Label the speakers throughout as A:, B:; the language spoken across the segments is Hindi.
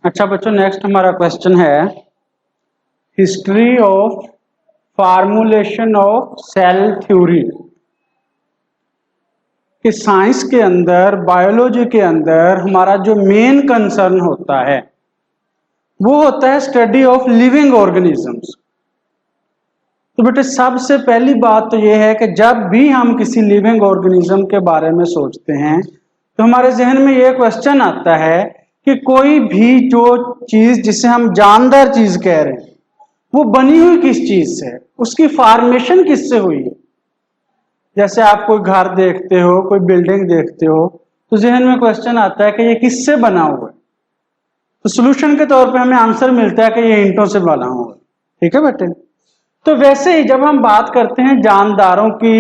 A: अच्छा बच्चों, नेक्स्ट हमारा क्वेश्चन है history of formulation of cell theory. कि साइंस के अंदर, बायोलॉजी के अंदर हमारा जो मेन कंसर्न होता है वो होता है स्टडी ऑफ लिविंग ऑर्गेनिजम्स। तो बेटे सबसे पहली बात तो ये है कि जब भी हम किसी लिविंग ऑर्गेनिज्म के बारे में सोचते हैं तो हमारे जहन में ये क्वेश्चन आता है कि कोई भी जो चीज जिसे हम जानदार चीज कह रहे हैं वो बनी हुई किस चीज से, उसकी फॉर्मेशन किससे हुई है। जैसे आप कोई घर देखते हो, कोई बिल्डिंग देखते हो, तो जहन में क्वेश्चन आता है कि ये किससे बना हुआ है। तो सोल्यूशन के तौर पे हमें आंसर मिलता है कि ये ईंटों से बना हुआ है। ठीक है बेटे। तो वैसे ही जब हम बात करते हैं जानदारों की,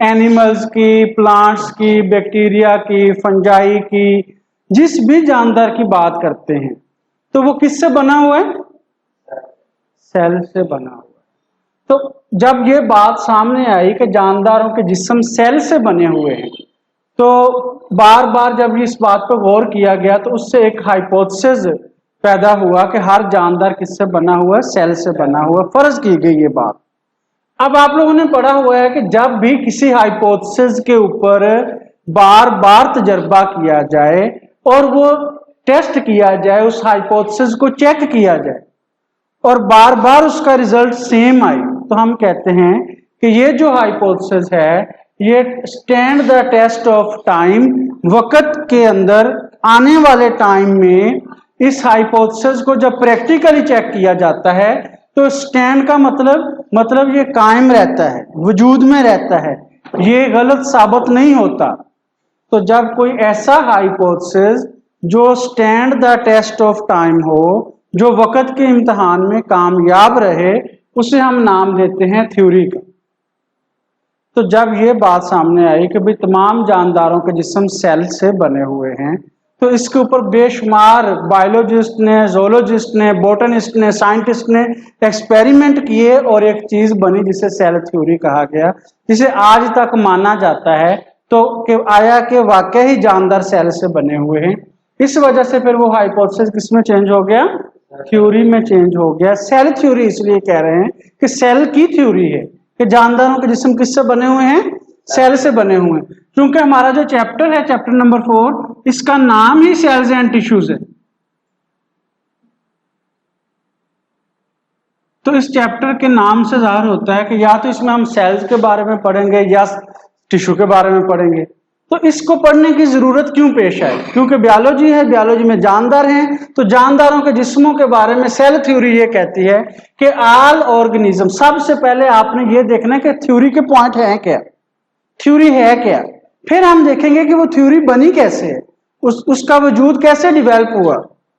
A: एनिमल्स की, प्लांट्स की, बैक्टीरिया की, फंजाई की, जिस भी जानदार की बात करते हैं तो वो किससे बना हुआ है? सेल से बना हुआ है। तो जब ये बात सामने आई कि जानदारों के जिस्म सेल से बने हुए हैं तो बार बार जब इस बात पर गौर किया गया तो उससे एक हाइपोथेसिस पैदा हुआ कि हर जानदार किससे बना हुआ है? सेल से बना हुआ। फर्ज की गई ये बात। अब आप लोगों ने पढ़ा हुआ है कि जब भी किसी हाइपोथेसिस के ऊपर बार बार तजर्बा किया जाए और वो टेस्ट किया जाए, उस हाइपोथेसिस को चेक किया जाए और बार बार उसका रिजल्ट सेम आए, तो हम कहते हैं कि ये जो हाइपोथेसिस है ये stand the test of time. वक्त के अंदर आने वाले टाइम में इस हाइपोथेसिस को जब प्रैक्टिकली चेक किया जाता है तो स्टैंड का मतलब ये कायम रहता है, वजूद में रहता है, ये गलत साबित नहीं होता। तो जब कोई ऐसा हाइपोथेसिस जो stand the test of time हो, जो वक्त के इम्तिहान में कामयाब रहे, उसे हम नाम देते हैं थ्योरी का। तो जब ये बात सामने आई कि भाई तमाम जानदारों के जिस्म सेल से बने हुए हैं तो इसके ऊपर बेशुमार बायोलॉजिस्ट ने, जोलॉजिस्ट ने, बोटनिस्ट ने, साइंटिस्ट ने एक्सपेरिमेंट किए और एक चीज बनी जिसे सेल थ्योरी कहा गया, जिसे आज तक माना जाता है तो कि आया कि वाकई ही जानदार सेल से बने हुए हैं। इस वजह से फिर वो हाइपोथेसिस किसमें चेंज हो गया? थ्योरी में चेंज हो गया। सेल थ्योरी इसलिए कह रहे हैं कि सेल की थ्योरी है कि जानदारों के जिस्म किससे बने हुए हैं? सेल से बने हुए हैं। क्योंकि हमारा जो चैप्टर है, चैप्टर नंबर 4, इसका नाम ही सेल्स एंड टिश्यूज है। तो इस चैप्टर के नाम से जाहिर होता है कि या तो इसमें हम सेल्स के बारे में पढ़ेंगे या टिश्यू के बारे में पढ़ेंगे। तो इसको पढ़ने की जरूरत क्यों पेश आई? क्योंकि बायोलॉजी है, बायोलॉजी में जानदार हैं, तो जानदारों के जिस्मों के बारे में सेल थ्योरी ये कहती है कि ऑल ऑर्गेनिज्म। सबसे पहले आपने ये देखना है कि थ्योरी के पॉइंट हैं क्या, थ्योरी है क्या, फिर हम देखेंगे कि वो थ्योरी बनी कैसे है, उसका वजूद कैसे डिवेल्प हुआ,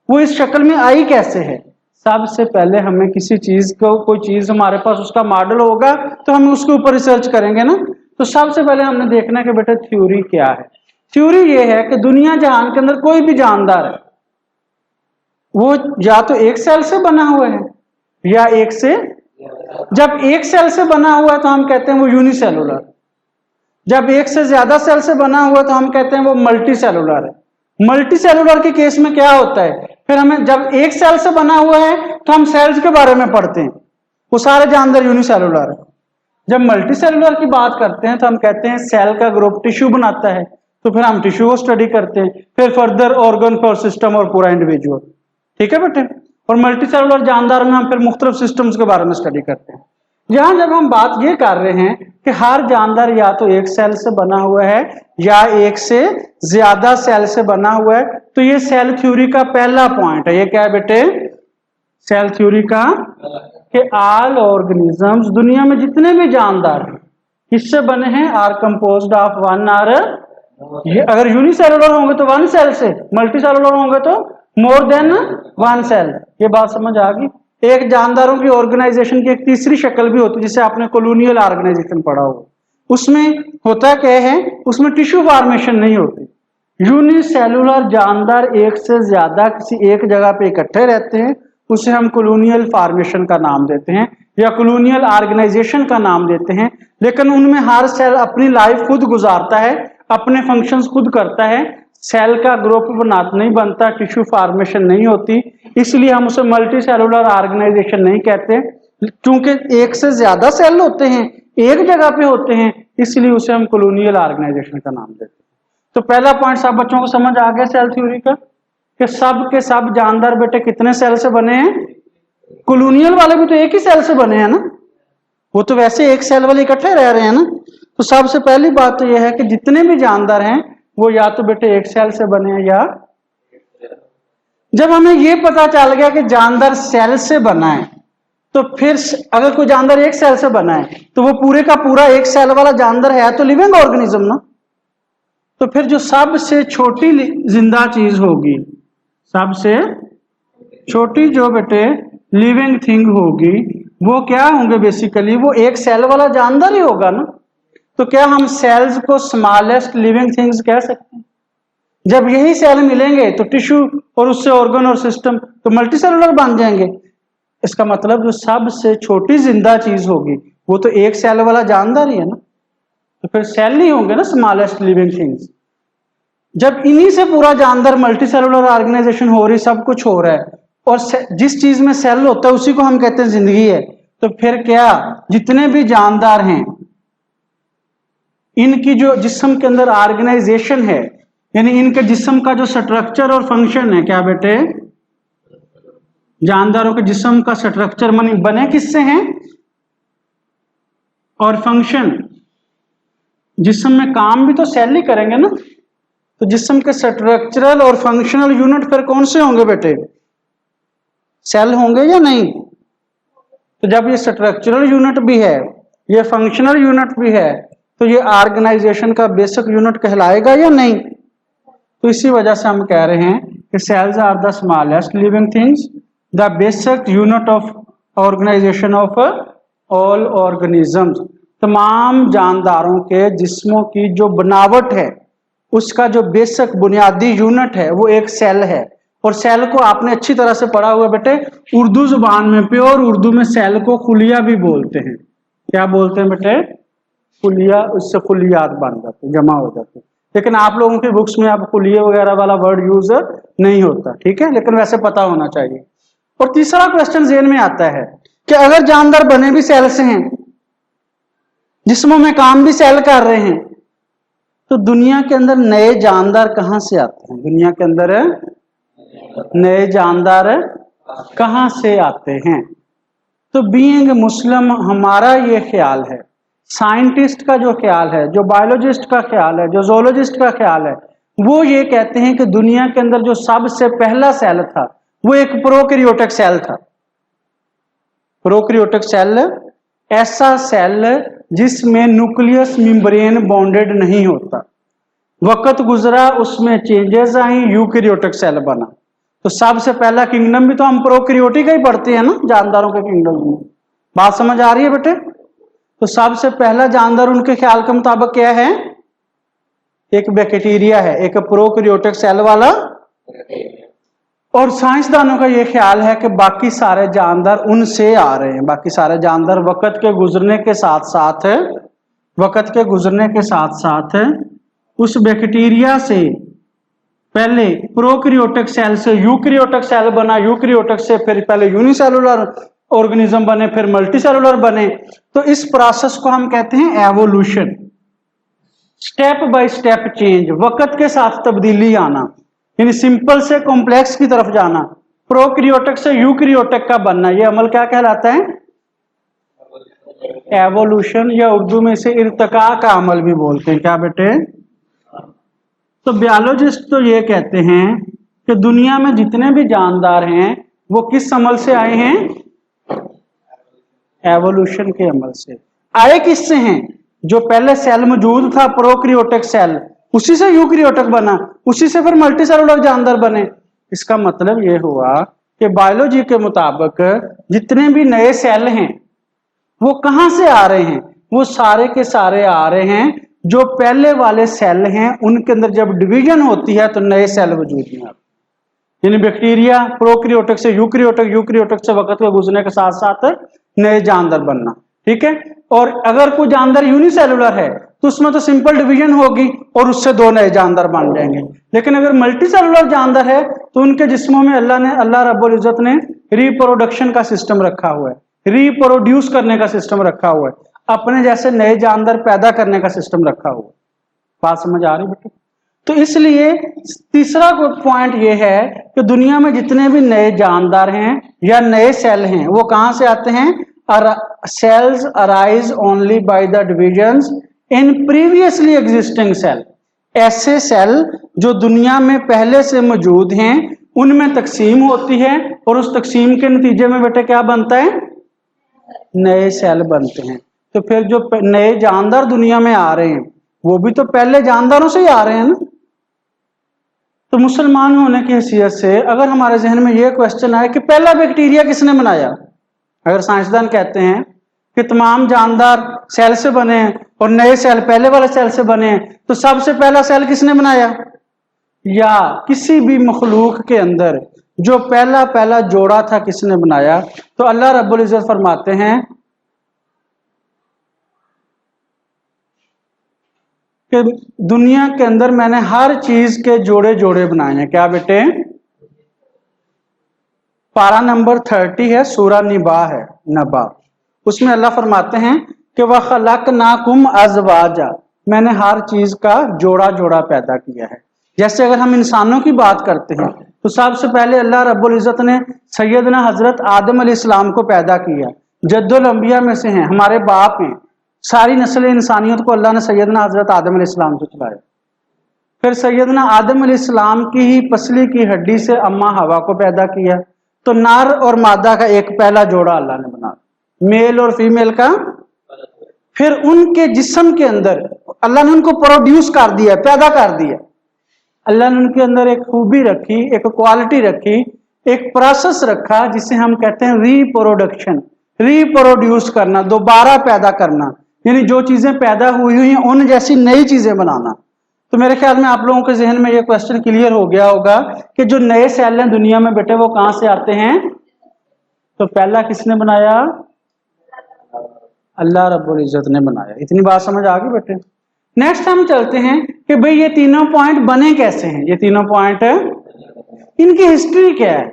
A: वो इस शक्ल में आई कैसे है। सबसे पहले हमें किसी चीज को, कोई चीज हमारे पास उसका मॉडल होगा तो हम उसके ऊपर रिसर्च करेंगे ना। तो सबसे पहले हमने देखना है कि बेटा थ्योरी क्या है। थ्योरी ये है कि दुनिया जहान के अंदर कोई भी जानदार है वो या तो एक सेल से बना हुआ है या एक से, जब एक सेल से बना हुआ है तो हम कहते हैं वो यूनिसेलुलर, जब एक से ज्यादा सेल से बना हुआ तो हम कहते हैं वो मल्टी सेलुलर है। मल्टी सेलुलर के केस में क्या होता है, फिर हमें जब एक सेल से बना हुआ है तो हम सेल्स के बारे में पढ़ते हैं, वो सारे जानदार यूनिसेलुलर है। जब मल्टी सेलुलर की बात करते हैं तो हम कहते हैं सेल का ग्रुप टिश्यू बनाता है, तो फिर हम टिश्यू को स्टडी करते हैं, फिर फर्दर ऑर्गन पर सिस्टम और पूरा इंडिविजुअल। ठीक है बेटे। और मल्टी सेलुलर जानदार में हम फिर मुख्तलिफ सिस्टम्स के बारे में स्टडी करते हैं। यहां जब हम बात ये कर रहे हैं कि हर जानदार या तो एक सेल से बना हुआ है या एक से ज्यादा सेल से बना हुआ है, तो ये सेल थ्योरी का पहला पॉइंट है। ये क्या है बेटे? सेल थ्योरी का कि ऑल ऑर्गेनिजम्स, दुनिया में जितने भी जानदार हैं किससे बने हैं? Are composed of one or, ये अगर यूनिसेलुलर होंगे तो वन सेल से, मल्टी सेलुलर होंगे तो मोर देन वन सेल। ये बात समझ आ गई। एक जानदारों की ऑर्गेनाइजेशन की एक तीसरी शक्ल भी होती है जिसे आपने कॉलोनियल ऑर्गेनाइजेशन पढ़ा हो। उसमें होता क्या है, उसमें टिश्यू फॉर्मेशन नहीं होती। यूनिसेलुलर जानदार एक से ज्यादा किसी एक जगह पे इकट्ठे रहते हैं, उसे हम कॉलोनियल फॉर्मेशन का नाम देते हैं या कॉलोनियल ऑर्गेनाइजेशन का नाम देते हैं। लेकिन उनमें हर सेल अपनी लाइफ खुद गुजारता है, अपने फंक्शंस खुद करता है, सेल का ग्रुप नहीं बनता, टिश्यू फॉर्मेशन नहीं होती, इसलिए हम उसे मल्टी सेलुलर ऑर्गेनाइजेशन नहीं कहते। क्योंकि एक से ज्यादा सेल होते हैं, एक जगह पे होते हैं, इसलिए उसे हम कॉलोनियल ऑर्गेनाइजेशन का नाम देते हैं। तो पहला पॉइंट सब बच्चों को समझ आ गया सेल थ्योरी का, कि सब के सब जानदार बेटे कितने सेल से बने हैं? कॉलोनियल वाले भी तो एक ही सेल से बने हैं ना, वो तो वैसे एक सेल वाले इकट्ठे रह रहे हैं ना। तो सबसे पहली बात तो यह है कि जितने भी जानदार हैं वो या तो बेटे एक सेल से बने हैं, या जब हमें ये पता चल गया कि जानदार सेल से बना है, तो फिर अगर कोई जानदार एक सेल से बना है तो वो पूरे का पूरा एक सेल वाला जानदार है तो लिविंग ऑर्गेनिज्म ना। तो फिर जो सबसे छोटी जिंदा चीज होगी, सबसे छोटी जो बेटे लिविंग थिंग होगी, वो क्या होंगे? बेसिकली वो एक सेल वाला जानदार ही होगा ना। तो क्या हम सेल्स को स्मॉलेस्ट लिविंग थिंग्स कह सकते हैं? जब यही सेल मिलेंगे तो टिश्यू और उससे ऑर्गन और सिस्टम तो मल्टी सेलुलर बन जाएंगे। इसका मतलब जो सबसे छोटी जिंदा चीज होगी वो तो एक सेल वाला जानदार ही है ना, तो फिर सेल नहीं होंगे ना स्मॉलेस्ट लिविंग थिंग्स। जब इन्हीं से पूरा जानदार मल्टी सेलुलर ऑर्गेनाइजेशन हो रही, सब कुछ हो रहा है, और जिस चीज में सेल होता है उसी को हम कहते हैं जिंदगी है, तो फिर क्या जितने भी जानदार हैं इनकी जो जिस्म के अंदर ऑर्गेनाइजेशन है, यानी इनके जिस्म का जो स्ट्रक्चर और फंक्शन है, क्या बेटे? जानदारों के जिस्म का स्ट्रक्चर बने किससे हैं? और फंक्शन, जिस्म में काम भी तो सेल ही करेंगे ना। तो जिस्म के स्ट्रक्चरल और फंक्शनल यूनिट फिर कौन से होंगे बेटे? सेल होंगे या नहीं? तो जब ये स्ट्रक्चरल यूनिट भी है, ये फंक्शनल यूनिट भी है, तो ये ऑर्गेनाइजेशन का बेसिक यूनिट कहलाएगा या नहीं? तो इसी वजह से हम कह रहे हैं कि cells are the smallest living things, the basic unit of organisation of all organisms. तमाम जानदारों के जिस्मों की जो बनावट है उसका जो बेसिक बुनियादी यूनिट है वो एक सेल है। और सेल को आपने अच्छी तरह से पढ़ा हुआ बेटे, उर्दू जुबान में, प्योर उर्दू में सेल को खुलिया भी बोलते हैं। क्या बोलते हैं बेटे? खुलिया, उससे खुलियात बन जाते, जमा हो जाते। लेकिन आप लोगों की बुक्स में अब खुलिये वगैरह वाला वर्ड यूज नहीं होता, ठीक है, लेकिन वैसे पता होना चाहिए। और तीसरा क्वेश्चन ज़हन में आता है कि अगर जानदार बने भी सेल से हैं, जिस्मों में काम भी सेल कर रहे हैं, तो दुनिया के अंदर नए जानदार कहां से आते हैं? दुनिया के अंदर नए जानदार कहां से आते हैं? तो बीइंग मुस्लिम हमारा ये ख्याल है, साइंटिस्ट का जो ख्याल है, जो बायोलॉजिस्ट का ख्याल है, जो जोलॉजिस्ट का ख्याल है, वो ये कहते हैं कि दुनिया के अंदर जो सबसे पहला सेल था वो एक प्रोकैरियोटिक सेल था। प्रोकैरियोटिक सेल ऐसा सेल जिसमें न्यूक्लियस मेम्ब्रेन बॉन्डेड नहीं होता। वक्त गुजरा, उसमें चेंजेस आई, यूकैरियोटिक सेल बना। तो सबसे पहला किंगडम भी तो हम प्रोकैरियोटिक ही पढ़ते हैं ना, जानदारों के किंगडम में। बात समझ आ रही है बेटे? तो सबसे पहला जानदार उनके ख्याल के मुताबिक क्या है? एक बैक्टीरिया है, एक प्रोकैरियोटिक सेल वाला। और साइंसदानों का यह ख्याल है कि बाकी सारे जानदार उनसे आ रहे हैं। बाकी सारे जानदार वक्त के गुजरने के साथ साथ उस बैक्टीरिया से पहले प्रोकैरियोटिक सेल से यूकैरियोटिक सेल बना, यूकैरियोटिक से फिर पहले यूनिसेलुलर ऑर्गेनिज्म बने, फिर मल्टीसेलुलर बने। तो इस प्रोसेस को हम कहते हैं evolution. Step by step change, वक्त के साथ तब्दीली आना, यानी सिंपल से कॉम्प्लेक्स की तरफ जाना, प्रोकैरियोटिक से यूकैरियोटिक का बनना, यह अमल क्या कहलाता है? एवोल्यूशन, या उर्दू में इसे इर्तिका का अमल भी बोलते हैं। क्या बेटे? तो बायोलॉजिस्ट तो ये कहते हैं कि दुनिया में जितने भी जानदार हैं वो किस अमल से आए हैं? एवोल्यूशन के अमल से। आए किससे हैं? जो पहले सेल मौजूद था प्रोकैरियोटिक सेल, उसी से यूकैरियोटिक बना, उसी से फिर मल्टीसेलुलर जानदार बने। इसका मतलब यह हुआ कि बायोलॉजी के मुताबिक जितने भी नए सेल हैं वो कहां से आ रहे हैं? वो सारे के सारे आ रहे हैं जो पहले वाले सेल हैं उनके अंदर जब डिवीजन होती है तो नए सेल वजूद में आते। यानी बैक्टीरिया प्रोकैरियोटिक से यूकैरियोटिक, यूकैरियोटिक से वक्त के गुजरने के साथ साथ नए जानदार बनना, ठीक है। और अगर कोई जानदार यूनिसेलुलर है तो उसमें तो सिंपल डिवीजन होगी और उससे 2 नए जानदार बन जाएंगे। लेकिन अगर मल्टी सेलुलर जानदार है तो उनके जिस्मों में अल्लाह रब्बुल इज्जत ने रिप्रोडक्शन का सिस्टम रखा हुआ है, रिप्रोड्यूस करने का सिस्टम रखा हुआ है, अपने जैसे नए जानदार पैदा करने का सिस्टम रखा हुआ है। बात समझ आ रही बेटे? तो इसलिए तीसरा पॉइंट ये है कि दुनिया में जितने भी नए जानदार हैं या नए सेल हैं वो कहां से आते हैं? Cells arise only by the divisions in previously existing cell. ऐसे सेल जो दुनिया में पहले से मौजूद हैं उनमें तकसीम होती है और उस तकसीम के नतीजे में बेटे क्या बनता है? नए सेल बनते हैं। तो फिर जो नए जानदार दुनिया में आ रहे हैं वो भी तो पहले जानदारों से ही आ रहे हैं ना। तो मुसलमान होने की हैसियत से अगर हमारे जहन में ये क्वेश्चन आए कि पहला बैक्टीरिया किसने बनाया, अगर साइंसदान कहते हैं कि तमाम जानदार सेल से बने हैं और नए सेल पहले वाले सेल से बने हैं, तो सबसे पहला सेल किसने बनाया? या किसी भी मखलूक के अंदर जो पहला जोड़ा था किसने बनाया? तो अल्लाह रब्बुल इज्जत फरमाते हैं कि दुनिया के अंदर मैंने हर चीज के जोड़े जोड़े बनाए हैं। क्या बेटे? पारा नंबर 30 है, सूरा निबा है, नबा। उसमें अल्लाह फरमाते हैं कि वह खलकनाकुम अज़वाजा, मैंने हर चीज का जोड़ा जोड़ा पैदा किया है। जैसे अगर हम इंसानों की बात करते हैं तो सबसे पहले अल्लाह रब्बुल इज्जत ने सैयदना हजरत आदम अलैहिस्सलाम को पैदा किया, जद्दुल अंबिया में से हैं, हमारे बाप हैं। सारी नस्ल इंसानियत को अल्लाह ने सैयदना हजरत आदम अलैहिस्सलाम से चलाया। फिर सैयदना आदम अलैहिस्सलाम की ही पसली की हड्डी से अम्मा हवा को पैदा किया। तो नर और मादा का एक पहला जोड़ा अल्लाह ने बना, मेल और फीमेल का। फिर उनके जिस्म के अंदर अल्लाह ने उनको प्रोड्यूस कर दिया, पैदा कर दिया। अल्लाह ने उनके अंदर एक खूबी रखी, एक क्वालिटी रखी, एक प्रोसेस रखा जिसे हम कहते हैं रिप्रोडक्शन, रिप्रोड्यूस करना, दोबारा पैदा करना, यानी जो चीजें पैदा हुई हुई हैं उन जैसी नई चीजें बनाना। तो मेरे ख्याल में आप लोगों के जहन में ये क्वेश्चन क्लियर हो गया होगा कि जो नए सेल हैं दुनिया में बेटे वो कहां से आते हैं? तो पहला किसने बनाया? अल्लाह रब्बुल इज्जत ने बनाया। इतनी बात समझ आ गई बेटे? नेक्स्ट हम चलते हैं कि भाई ये तीनों पॉइंट बने कैसे हैं। ये तीनों पॉइंट इनकी हिस्ट्री क्या है?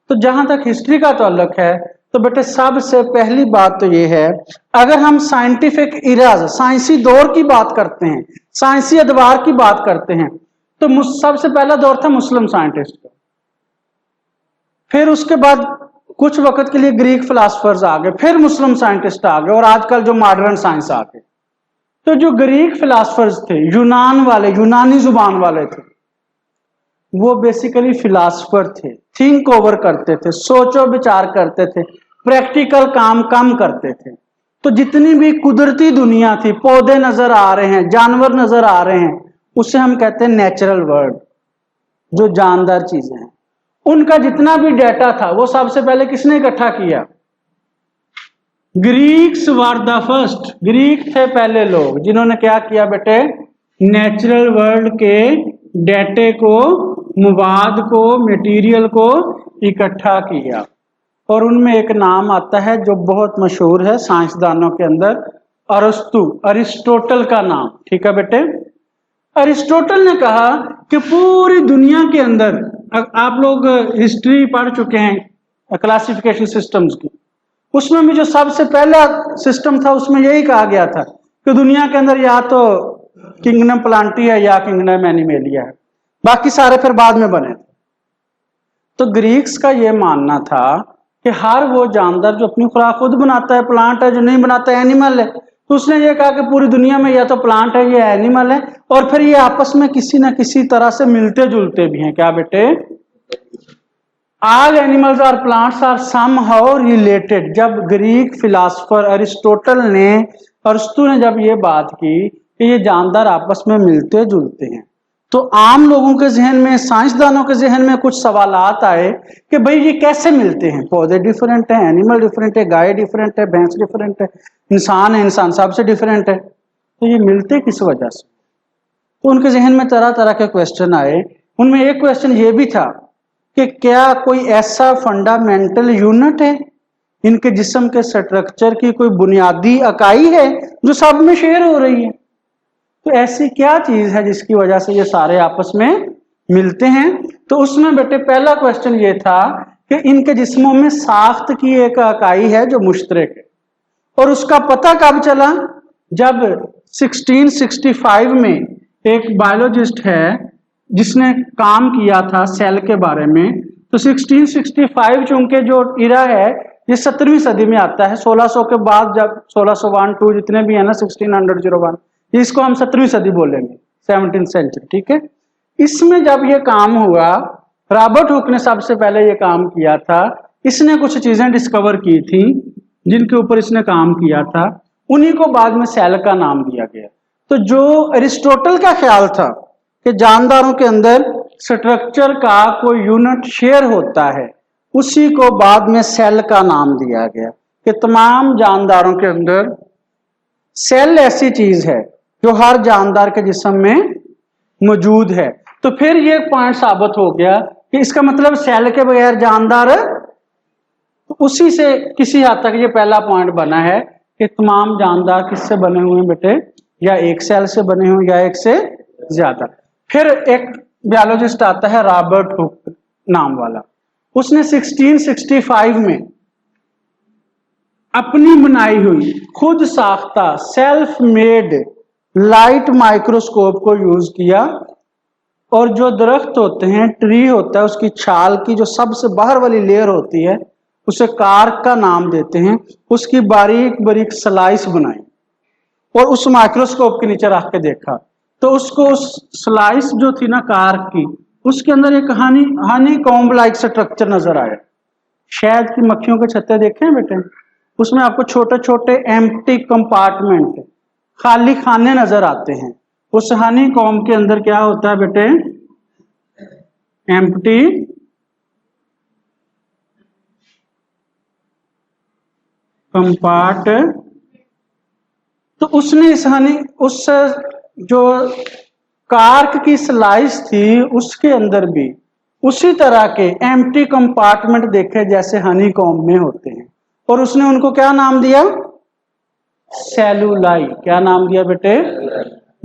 A: तो जहां तक हिस्ट्री का ताल्लुक है तो बेटे सबसे पहली बात तो ये है, अगर हम साइंटिफिक इराज, साइंसी दौर की बात करते हैं, साइंसी अदवार की बात करते हैं, तो सबसे पहला दौर था मुस्लिम साइंटिस्ट का। फिर उसके बाद कुछ वक्त के लिए ग्रीक फिलासफर्स आ गए, फिर मुस्लिम साइंटिस्ट आ गए और आजकल जो मॉडर्न साइंस आ गए। तो जो ग्रीक फिलासफर्स थे, यूनान वाले, यूनानी जुबान वाले थे, वो बेसिकली फिलासफर थे, थिंक ओवर करते थे, सोचो विचार करते थे, प्रैक्टिकल काम कम करते थे। तो जितनी भी कुदरती दुनिया थी, पौधे नजर आ रहे हैं, जानवर नजर आ रहे हैं, उसे हम कहते हैं नेचुरल वर्ल्ड, जो जानदार चीजें हैं। उनका जितना भी डेटा था वो सबसे पहले किसने इकट्ठा किया? Greeks were the first, Greek थे पहले लोग जिन्होंने क्या किया बेटे? नेचुरल वर्ल्ड के डेटे को, मवाद को, मटेरियल को इकट्ठा किया। और उनमें एक नाम आता है जो बहुत मशहूर है साइंसदानों के अंदर, अरस्तु, अरिस्टोटल का नाम। ठीक है बेटे? अरिस्टोटल ने कहा कि पूरी दुनिया के अंदर, आप लोग हिस्ट्री पढ़ चुके हैं क्लासिफिकेशन सिस्टम्स की, उसमें भी जो सबसे पहला सिस्टम था उसमें यही कहा गया था कि दुनिया के अंदर या तो किंगडम प्लांटी है या किंगडम एनिमेलिया है, बाकी सारे फिर बाद में बने थे। तो ग्रीक्स का ये मानना था कि हर वो जानदार जो अपनी खुराक खुद बनाता है प्लांट है, जो नहीं बनाता है एनिमल है। तो उसने ये कहा कि पूरी दुनिया में या तो प्लांट है या एनिमल है, और फिर ये आपस में किसी ना किसी तरह से मिलते जुलते भी हैं। क्या बेटे? All animals or plants are somehow related। जब ग्रीक फिलासफर अरिस्टोटल ने, अरस्तु ने जब ये बात की कि ये जानदार आपस में मिलते जुलते हैं, तो आम लोगों के जहन में, साइंसदानों के जहन में कुछ सवालात आए कि भाई ये कैसे मिलते हैं? पौधे डिफरेंट है, एनिमल डिफरेंट है, गाय डिफरेंट है, भैंस डिफरेंट है, इंसान है, इंसान सबसे डिफरेंट है, तो ये मिलते किस वजह से? तो उनके जहन में तरह तरह के क्वेश्चन आए। उनमें एक क्वेश्चन ये भी था कि क्या कोई ऐसा फंडामेंटल यूनिट है, इनके जिस्म के स्ट्रक्चर की कोई बुनियादी इकाई है जो सब में शेयर हो रही है? तो ऐसी क्या चीज है जिसकी वजह से ये सारे आपस में मिलते हैं? तो उसमें बेटे पहला क्वेश्चन ये था कि इनके जिस्मों में साख्त की एक इकाई है जो मुश्तरक है, और उसका पता कब चला? जब 1665 में एक बायोलॉजिस्ट है जिसने काम किया था सेल के बारे में। तो 1665 चूंकि जो इरा है ये 17वीं सदी में आता है, 1600 के बाद, जब 1601 2 जितने भी है ना 1601, इसको हम 17वीं सदी बोलेंगे, 17th सेंचुरी, ठीक है। इसमें जब ये काम हुआ, रॉबर्ट हुक ने सबसे पहले ये काम किया था। इसने कुछ चीजें डिस्कवर की थी जिनके ऊपर इसने काम किया था, उन्हीं को बाद में सेल का नाम दिया गया। तो जो एरिस्टोटल का ख्याल था कि जानदारों के अंदर स्ट्रक्चर का कोई यूनिट शेयर होता है, उसी को बाद में सेल का नाम दिया गया कि तमाम जानदारों के अंदर सेल ऐसी चीज है जो हर जानदार के जिस्म में मौजूद है। तो फिर ये पॉइंट साबित हो गया कि इसका मतलब सेल के बगैर जानदार, तो उसी से किसी हद तक ये पहला पॉइंट बना है कि तमाम जानदार किससे बने हुए हैं बेटे? या एक सेल से बने हुए या एक से ज्यादा। फिर एक बायोलॉजिस्ट आता है रॉबर्ट हुक नाम वाला, उसने 1665 में अपनी बनाई हुई खुद साख्ता सेल्फ मेड लाइट माइक्रोस्कोप को यूज किया, और जो दरख्त होते हैं, ट्री होता है, उसकी छाल की जो सबसे बाहर वाली लेयर होती है उसे कार्क का नाम देते हैं, उसकी बारीक बारीक स्लाइस बनाई और उस माइक्रोस्कोप के नीचे रख के देखा। तो उसको उस स्लाइस जो थी ना कार्क की, उसके अंदर एक हनी कॉम्ब लाइक स्ट्रक्चर नजर आया। शहद की मक्खियों के छत्ते देखे हैं बेटे? उसमें आपको छोटे छोटे एम्प्टी कंपार्टमेंट, खाली खाने नजर आते हैं। उस हनी कॉम्ब के अंदर क्या होता है बेटे? एम्प्टी कंपार्ट। तो उसने उस जो कार्क की स्लाइस थी उसके अंदर भी उसी तरह के एम्प्टी कंपार्टमेंट देखे जैसे हनी कॉम्ब में होते हैं, और उसने उनको क्या नाम दिया? सेलुलाई। क्या नाम दिया बेटे?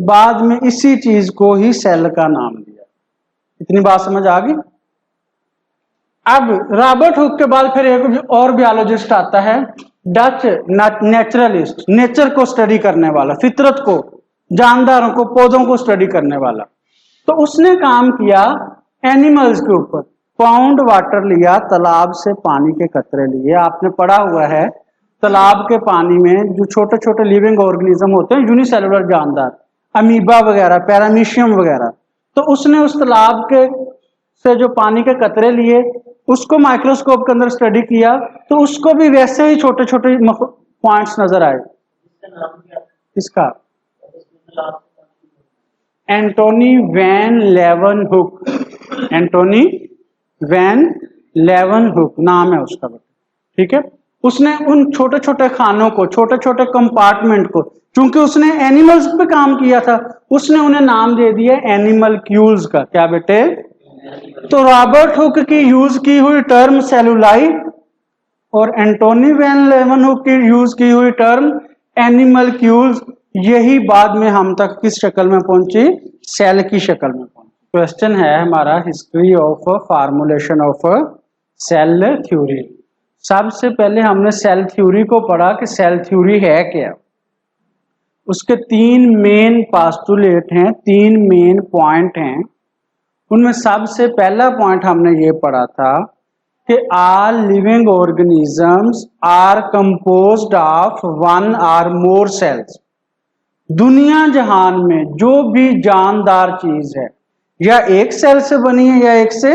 A: बाद में इसी चीज को ही सेल का नाम दिया। इतनी बात समझ आ गई? अब रॉबर्ट हुक के बाद फिर एक और बायोलॉजिस्ट आता है, डच नेचुरलिस्ट, नेचर को स्टडी करने वाला, फितरत को, जानदारों को, पौधों को स्टडी करने वाला। तो उसने काम किया एनिमल्स के ऊपर। पाउंड वाटर लिया, तालाब से पानी के कतरे लिए। आपने पढ़ा हुआ है तालाब के पानी में जो छोटे छोटे लिविंग ऑर्गेनिज्म होते हैं, यूनिसेलुलर जानदार, अमीबा वगैरह, पैरामीशियम वगैरह। तो उसने उस तालाब के से जो पानी के कतरे लिए, उसको माइक्रोस्कोप के अंदर स्टडी किया, तो उसको भी वैसे ही छोटे छोटे पॉइंट्स नजर आए। इसका एंटोनी वैन लेवनहुक, एंटोनी वैन लेवनहुक नाम है उसका, ठीक है। उसने उन छोटे छोटे खानों को, छोटे छोटे कंपार्टमेंट को, चूंकि उसने एनिमल्स पे काम किया था, उसने उन्हें नाम दे दिया एनिमल क्यूल्स का। क्या बेटे? तो रॉबर्ट हुक की यूज की हुई टर्म सेलुलाई और एंटोनी वैन लेवनहुक की यूज की हुई टर्म एनिमल क्यूल्स, यही बाद में हम तक किस शक्ल में पहुंची? सेल की शक्ल में पहुंची। क्वेश्चन है हमारा history of formulation of cell theory. सबसे पहले हमने सेल थ्योरी को पढ़ा कि सेल थ्योरी है क्या। उसके तीन मेन पास्टुलेट हैं, तीन मेन पॉइंट हैं। उनमें सबसे पहला पॉइंट हमने ये पढ़ा था कि all living organisms are composed of one or more sales. दुनिया जहान में जो भी जानदार चीज है या एक सेल से बनी है या एक से,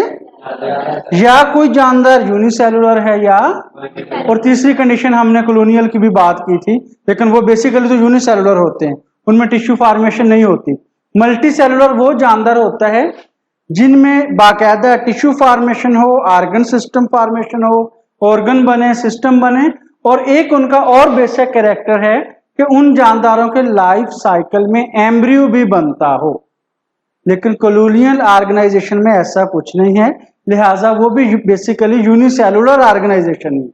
A: या कोई जानदार यूनिसेलुलर है या, और तीसरी कंडीशन हमने कॉलोनियल की भी बात की थी, लेकिन वो बेसिकली तो यूनिसेलुलर होते हैं, उनमें टिश्यू फॉर्मेशन नहीं होती। मल्टी सेलुलर वो जानदार होता है जिनमें बाकायदा टिश्यू फॉर्मेशन हो, ऑर्गन सिस्टम फॉर्मेशन हो, ऑर्गन बने, सिस्टम बने, और एक उनका और बेसिक कैरेक्टर है कि उन जानदारों के लाइफ साइकिल में एम्ब्रियो भी बनता हो। लेकिन कॉलोनियल ऑर्गेनाइजेशन में ऐसा कुछ नहीं है, लिहाजा वो भी बेसिकली यूनिसेलुलर ऑर्गेनाइजेशन है।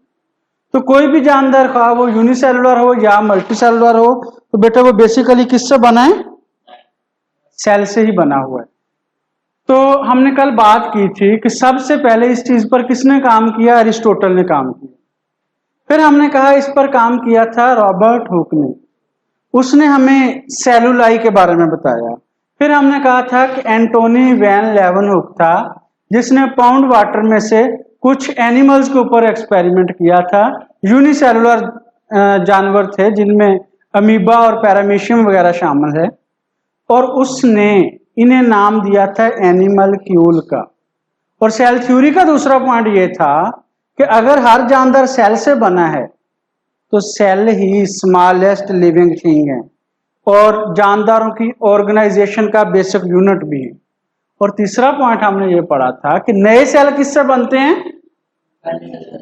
A: तो कोई भी जानदार खा वो यूनिसेलुलर हो या मल्टीसेलुलर हो, तो बेटा वो बेसिकली किससे बना है? सेल से ही बना हुआ है। तो हमने कल बात की थी कि सबसे पहले इस चीज पर किसने काम किया? अरिस्टोटल ने काम किया। फिर हमने कहा इस पर काम किया था रॉबर्ट हुक ने, उसने हमें सेलुलाई के बारे में बताया। फिर हमने कहा था कि एंटोनी वैन लेवनहुक था जिसने पाउंड वाटर में से कुछ एनिमल्स के ऊपर एक्सपेरिमेंट किया था। यूनिसेलुलर जानवर थे जिनमें अमीबा और पैरामीशियम वगैरह शामिल है, और उसने इन्हें नाम दिया था एनिमल क्यूल का। और सेल थ्योरी का दूसरा पॉइंट ये था कि अगर हर जानवर सेल से बना है तो सेल ही स्मॉलेस्ट लिविंग थिंग है और जानदारों की ऑर्गेनाइजेशन का बेसिक यूनिट भी है। और तीसरा पॉइंट हमने ये पढ़ा था कि नए सेल किससे बनते हैं?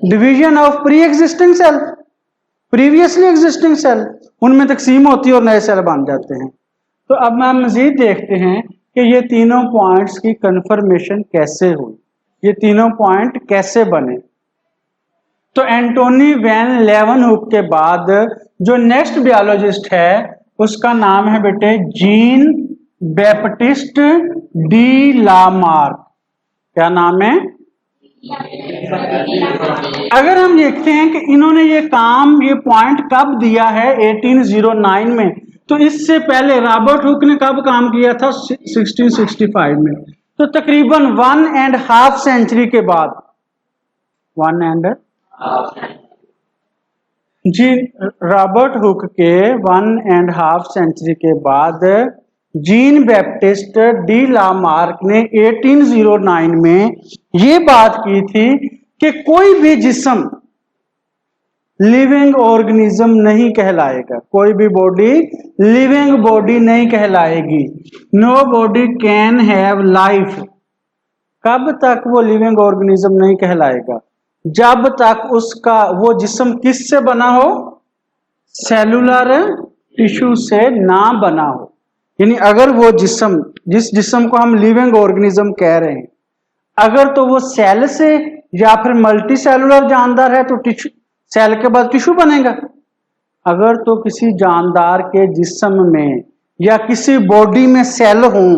A: Division of preexisting cell, previously existing cell, उनमें तकसीम होती है और नए सेल बन जाते हैं। तो अब हम मजीद देखते हैं कि ये तीनों पॉइंट्स की कंफर्मेशन कैसे हुई, ये तीनों पॉइंट कैसे बने। तो एंटोनी वैन लेवनहुक के बाद जो नेक्स्ट बायोलॉजिस्ट है उसका नाम है बेटे जीन बैप्टिस्ट डी लामार्क। क्या नाम है? अगर हम देखते हैं कि इन्होंने ये काम, ये पॉइंट कब दिया है 1809 में, तो इससे पहले रॉबर्ट हुक ने कब काम किया था? 1665 में। तो तकरीबन 1.5 सेंचुरी के बाद, 1.5 जी, रॉबर्ट हुक के 1.5 सेंचुरी के बाद जीन बैप्टिस्ट डी लामार्क ने 1809 में ये बात की थी कि कोई भी जिस्म लिविंग ऑर्गेनिज्म नहीं कहलाएगा, कोई भी बॉडी लिविंग बॉडी नहीं कहलाएगी। No body can have life. कब तक वो लिविंग ऑर्गेनिज्म नहीं कहलाएगा? जब तक उसका वो जिस्म किससे बना हो? सेलुलर टिश्यू से ना बना हो। यानी अगर वो जिस्म, जिस जिस्म को हम लिविंग ऑर्गेनिज्म कह रहे हैं, अगर तो वो सेल से या फिर मल्टी सेलुलर जानदार है तो टिश्यू, सेल के बाद टिश्यू बनेगा। अगर तो किसी जानदार के जिस्म में या किसी बॉडी में सेल हों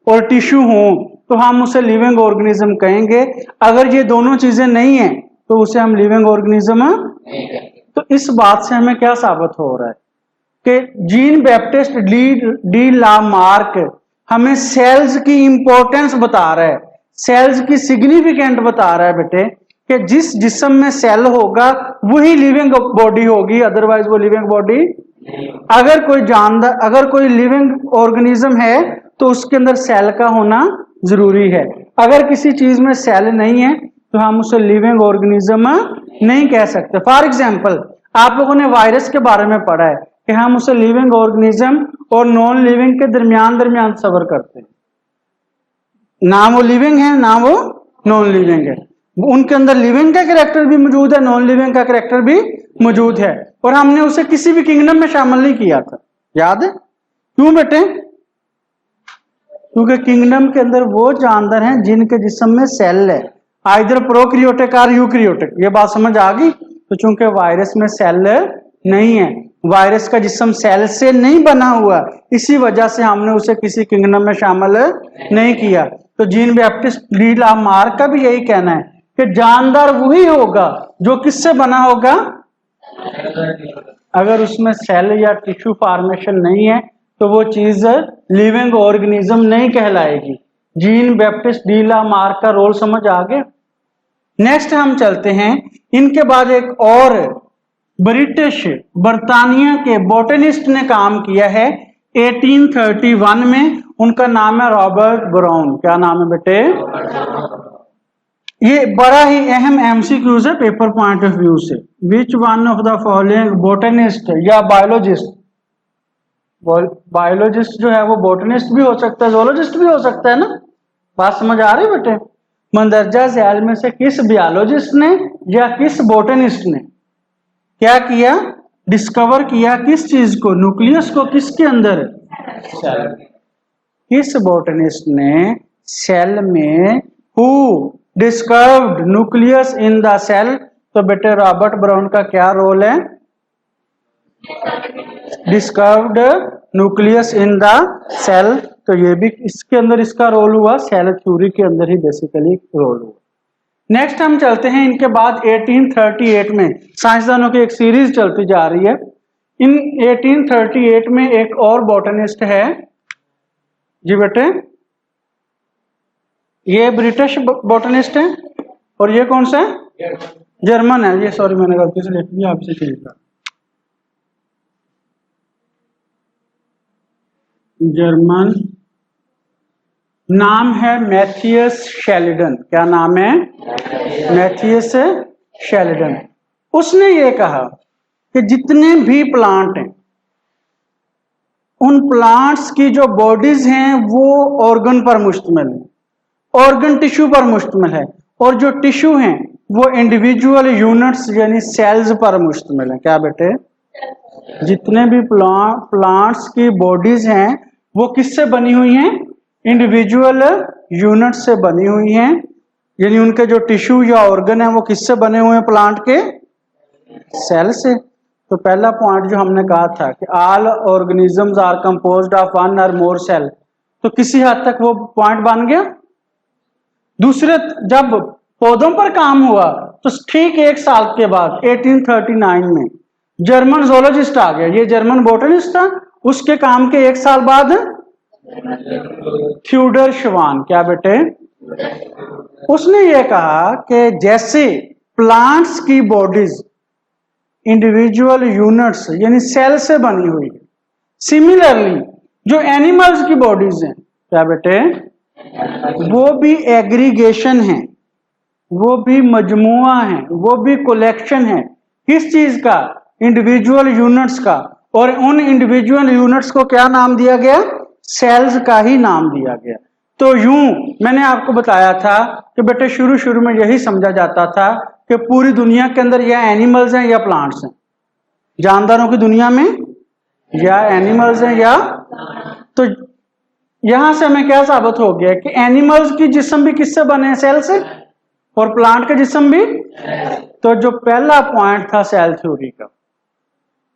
A: और टिश्यू हों तो हम उसे लिविंग ऑर्गेनिज्म कहेंगे। अगर ये दोनों चीजें नहीं है तो उसे हम लिविंग ऑर्गेनिज्म। तो इस बात से हमें क्या साबित हो रहा है कि जीन बैप्टिस्ट डी लामार्क हमें सेल्स की इंपॉर्टेंस बता रहा है, सेल्स की सिग्निफिकेंट बता रहा है बेटे कि जिस जिस्म में सेल होगा वही लिविंग बॉडी होगी, अदरवाइज वो लिविंग बॉडी। अगर कोई जानदार, अगर कोई लिविंग ऑर्गेनिज्म है तो उसके अंदर सेल का होना जरूरी है। अगर किसी चीज में सेल नहीं है तो हम उसे लिविंग ऑर्गेनिज्म नहीं कह सकते। फॉर एग्जाम्पल, आप लोगों ने वायरस के बारे में पढ़ा है कि हम उसे लिविंग ऑर्गेनिज्म और नॉन लिविंग के दरमियान तस्वर करते हैं। ना वो लिविंग है ना वो नॉन लिविंग है, उनके अंदर लिविंग का कैरेक्टर भी मौजूद है, नॉन लिविंग का कैरेक्टर भी मौजूद है, और हमने उसे किसी भी किंगडम में शामिल नहीं किया था। याद है क्यों बेटे? क्योंकि किंगडम के अंदर वो जानवर हैं जिनके जिस्म में सेल है, आइदर प्रोकैरियोटिक और यूकैरियोटिक। ये बात समझ आ गई? तो चूंकि वायरस में सेल नहीं है, वायरस का जिस्म सेल से नहीं बना हुआ, इसी वजह से हमने उसे किसी किंगडम में शामिल नहीं किया। तो जीन बैप्टिस्ट डी लामार्क का भी यही कहना है कि जानदार वही होगा जो किससे बना होगा। अगर उसमें सेल या टिश्यू फॉर्मेशन नहीं है तो वो चीज लिविंग ऑर्गेनिज्म नहीं कहलाएगी। जीन बैप्टिस्ट डी लामार्क का रोल समझ आ गया। नेक्स्ट हम चलते हैं, इनके बाद एक और ब्रिटिश बर्तानिया के बोटनिस्ट ने काम किया है 1831 में, उनका नाम है रॉबर्ट ब्राउन। क्या नाम है बेटे? ये बड़ा ही अहम एमसीक्यूज है पेपर पॉइंट ऑफ व्यू से। Which one of the following botanist या बायोलॉजिस्ट, बायोलॉजिस्ट जो है वो बोटनिस्ट भी हो सकता है, जोलॉजिस्ट भी हो सकता है ना। बात समझ आ रही है बेटे? मंदरजा झैल में से किस बायोलॉजिस्ट ने या किस बोटनिस्ट ने क्या किया? डिस्कवर किया किस चीज को? न्यूक्लियस को। किसके अंदर? सेल। किस बोटनिस्ट ने सेल में who discovered nucleus in the cell? तो बेटे रॉबर्ट ब्राउन का क्या रोल है? Discovered nucleus in the cell तो ये भी इसके अंदर इसका रोल हुआ, सेल थ्योरी के अंदर ही बेसिकली रोल हुआ। नेक्स्ट हम चलते हैं इनके बाद 1838 में, साइंसदानों की एक सीरीज चलती जा रही है। इन 1838 में एक और बॉटनिस्ट है जी बेटे, ये ब्रिटिश बॉटनिस्ट है और ये कौन सा है, जर्मन है। ये सॉरी मैंने गलती से लिख दिया, आपसे चेंज कर, जर्मन, नाम है मैथियस शेल्डन। क्या नाम है, मैथियस शेल्डन। उसने ये कहा कि जितने भी प्लांट हैं उन प्लांट्स की जो बॉडीज हैं वो ऑर्गन पर मुश्तमिल है, ऑर्गन टिश्यू पर मुश्तमिल है, और जो टिश्यू हैं वो इंडिविजुअल यूनिट्स यानी सेल्स पर मुश्तमिल है। क्या बेटे, जितने भी प्लांट्स की बॉडीज हैं वो किससे बनी हुई हैं, इंडिविजुअल यूनिट से बनी हुई हैं, यानी उनके जो टिश्यू या ऑर्गन है वो किससे बने हुए हैं, प्लांट के सेल से। तो पहला पॉइंट जो हमने कहा था कि all organisms are composed of one or more cell, तो किसी हद तक वो पॉइंट बन गया। दूसरे, जब पौधों पर काम हुआ तो ठीक 1 साल के बाद 1839 में जर्मन जोलॉजिस्ट आ गया, ये जर्मन बॉटनिस्ट था। उसके काम के 1 साल बाद थ्यूडर श्वान, क्या बेटे, उसने ये कहा कि जैसे प्लांट्स की बॉडीज इंडिविजुअल यूनिट्स यानी सेल से बनी हुई है, सिमिलरली जो एनिमल्स की बॉडीज हैं, क्या बेटे, वो भी एग्रीगेशन है, वो भी मजमुआ है, वो भी कलेक्शन है। किस चीज का, इंडिविजुअल यूनिट्स का। और उन इंडिविजुअल यूनिट्स को क्या नाम दिया गया, सेल्स का ही नाम दिया गया। तो यूं मैंने आपको बताया था कि बेटे शुरू में यही समझा जाता था कि पूरी दुनिया के अंदर या एनिमल्स हैं या प्लांट्स हैं, जानदारों की दुनिया में या एनिमल्स हैं या, तो यहां से हमें क्या साबित हो गया कि एनिमल्स की जिस्म भी किससे बने हैं, सेल से, और प्लांट के जिस्म भी। तो जो पहला पॉइंट था सेल थ्योरी का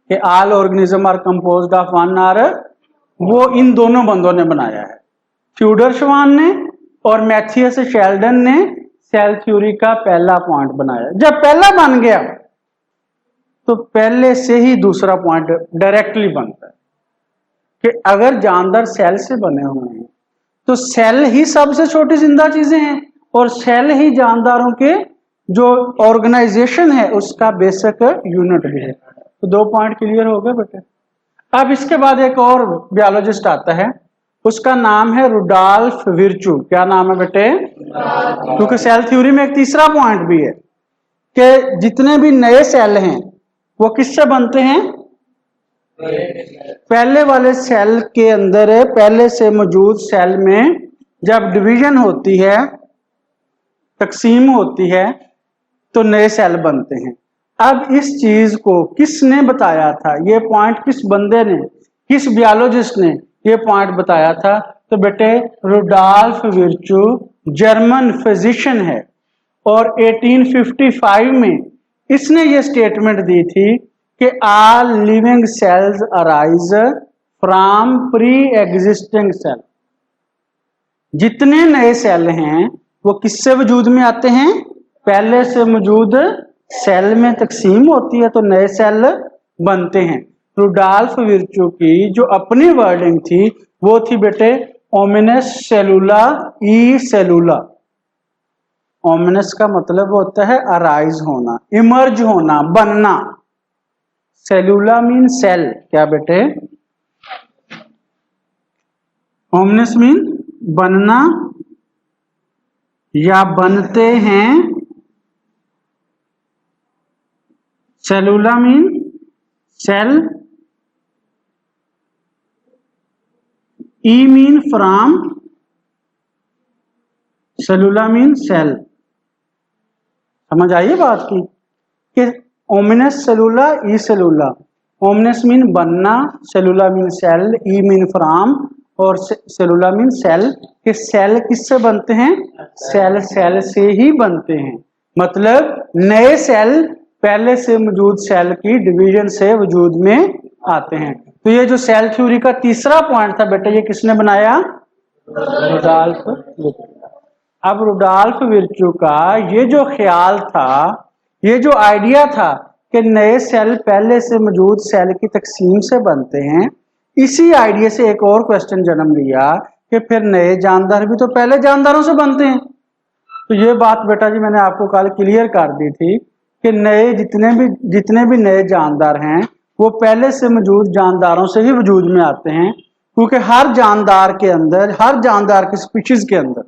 A: कि all organism are composed of one or, वो इन दोनों बंदों ने बनाया है, थ्यूडर श्वान ने और मैथियस शेल्डन ने सेल थ्योरी का पहला पॉइंट बनाया। जब पहला बन गया तो पहले से ही दूसरा पॉइंट डायरेक्टली बनता है कि अगर जानदार सेल से बने हुए हैं तो सेल ही सबसे छोटी जिंदा चीजें हैं और सेल ही जानदारों के जो ऑर्गेनाइजेशन है उसका बेसिक यूनिट भी है। तो 2 पॉइंट क्लियर हो गए बेटे। अब इसके बाद एक और बायोलॉजिस्ट आता है, उसका नाम है रुडॉल्फ विर्चू। क्या नाम है बेटे, क्योंकि सेल थ्योरी में एक तीसरा पॉइंट भी है कि जितने भी नए सेल हैं वो किससे बनते हैं, पहले वाले सेल के अंदर, पहले से मौजूद सेल में जब डिवीजन होती है, तकसीम होती है, तो नए सेल बनते हैं। अब इस चीज को किसने बताया था, ये पॉइंट किस बंदे ने, किस बायोलॉजिस्ट ने ये पॉइंट बताया था, तो बेटे रुडॉल्फ विर्चू जर्मन फिजिशियन है और 1855 में इसने ये स्टेटमेंट दी थी कि all living cells arise from preexisting cell. जितने नए सेल हैं वो किससे वजूद में आते हैं, पहले से मौजूद सेल में तकसीम होती है तो नए सेल बनते हैं। रुडॉल्फ विर्चू की जो अपनी वर्डिंग थी वो थी बेटे ओमिनस सेलुला ई सेलुला। ओमिनस का मतलब होता है अराइज होना, इमर्ज होना, बनना। सेलुला मीन सेल। क्या बेटे, ओमिनस मीन बनना या बनते हैं, सेलुला मीन सेल, ई मीन फ्रॉम, सेलुला मीन सेल। समझ आइए बात की कि ओमिनस सेलुला ई सेलुला, ओमिनस मीन बनना, सेलुला मीन सेल, ई मीन फ्रॉम और सेलुला मीन सेल। कि सेल किससे बनते हैं, सेल सेल से ही बनते हैं, मतलब नए सेल पहले से मौजूद सेल की डिवीजन से वजूद में आते हैं। तो ये जो सेल थ्योरी का तीसरा पॉइंट था बेटा ये किसने बनाया, रुडॉल्फ विर्चू। अब रुडॉल्फ विर्चू का ये जो ख्याल था, ये जो आइडिया था कि नए सेल पहले से मौजूद सेल की तकसीम से बनते हैं, इसी आइडिया से एक और क्वेश्चन जन्म लिया कि फिर नए जानदार भी तो पहले जानदारों से बनते हैं। तो ये बात बेटा जी मैंने आपको कल क्लियर कर दी थी कि नए जितने भी नए जानदार हैं वो पहले से मौजूद जानदारों से ही वजूद में आते हैं, क्योंकि हर जानदार के अंदर, हर जानदार की स्पीशीज के अंदर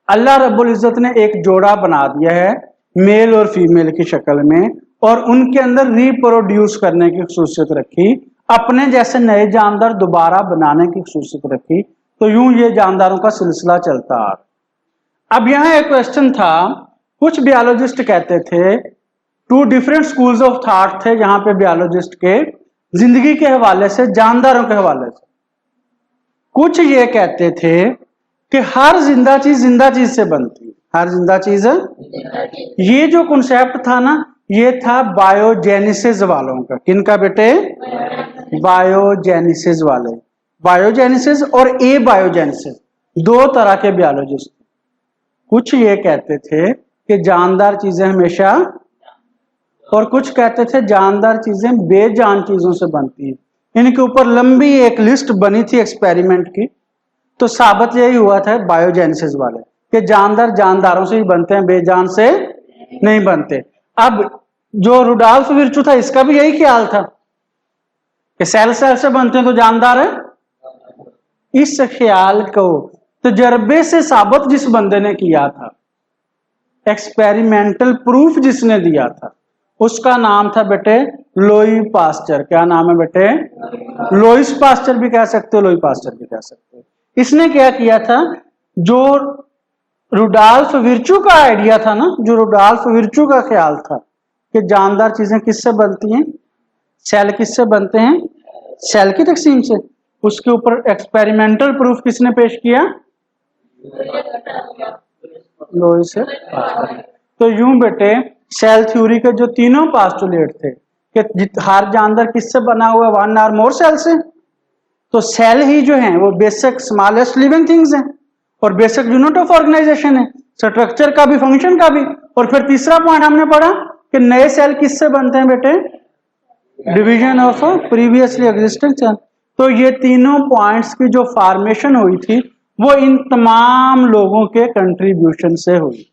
A: अल्लाह रब्बुल इज्जत ने एक जोड़ा बना दिया है मेल और फीमेल की शक्ल में, और उनके अंदर रिप्रोड्यूस करने की खसूसियत रखी, अपने जैसे नए जानदार दोबारा बनाने की खसूसियत रखी। तो यूं ये जानदारों का सिलसिला चलता आ रहा। अब यहां एक क्वेश्चन था, कुछ बायोलॉजिस्ट कहते थे, two different schools of thought थे जहां पे बायोलॉजिस्ट के जिंदगी के हवाले से, जानदारों के हवाले से। कुछ ये कहते थे कि हर जिंदा चीज से बनती है, हर जिंदा चीज। ये जो कॉन्सेप्ट था ना, ये था बायोजेनेसिस वालों का। किनका बेटे? बायोजेनेसिस वाले। बायोजेनेसिस और ए बायोजेनेसिस, दो तरह के बायोलॉजिस्ट। कुछ ये कहते थे कि जानदार चीजें हमेशा, और कुछ कहते थे जानदार चीजें बेजान चीजों से बनती हैं। इनके ऊपर लंबी एक लिस्ट बनी थी एक्सपेरिमेंट की। तो साबित यही हुआ था बायोजेनेसिस वाले कि जानदार जानदारों से ही बनते हैं, बेजान से नहीं बनते। अब जो रुडॉल्फ विर्चू था, इसका भी यही ख्याल था कि सेल से बनते हैं तो जानदार है। इस ख्याल को तजर्बे से साबित जिस बंदे ने किया था, एक्सपेरिमेंटल प्रूफ जिसने दिया था, उसका नाम था बेटे लोई पास्चर। क्या नाम है बेटे? लोइस पास्चर भी कह सकते हो, लोई पास्चर भी कह सकते हो। इसने क्या किया था, जो रुडॉल्फ विर्चू का आइडिया था ना, जो रुडॉल्फ विर्चू का ख्याल था कि जानदार चीजें किससे बनती हैं, सेल किससे बनते हैं, सेल की तकसीम से, उसके ऊपर एक्सपेरिमेंटल प्रूफ किसने पेश किया? Louis Pasteur. तो यूं बेटे सेल थ्योरी के जो तीनों पास्टुलेट थे कि हर जानदार किससे बना हुआ, वन और मोर सेल से, तो सेल ही जो है वो बेसिक स्मॉलेस्ट लिविंग थिंग्स हैं और बेसिक यूनिट ऑफ ऑर्गेनाइजेशन है, स्ट्रक्चर का भी, फंक्शन का भी। और फिर तीसरा पॉइंट हमने पढ़ा कि नए सेल किससे बनते हैं बेटे? Division of previously existing cell. तो ये तीनों पॉइंट्स की जो फॉर्मेशन हुई थी वो इन तमाम लोगों के कंट्रीब्यूशन से हुई।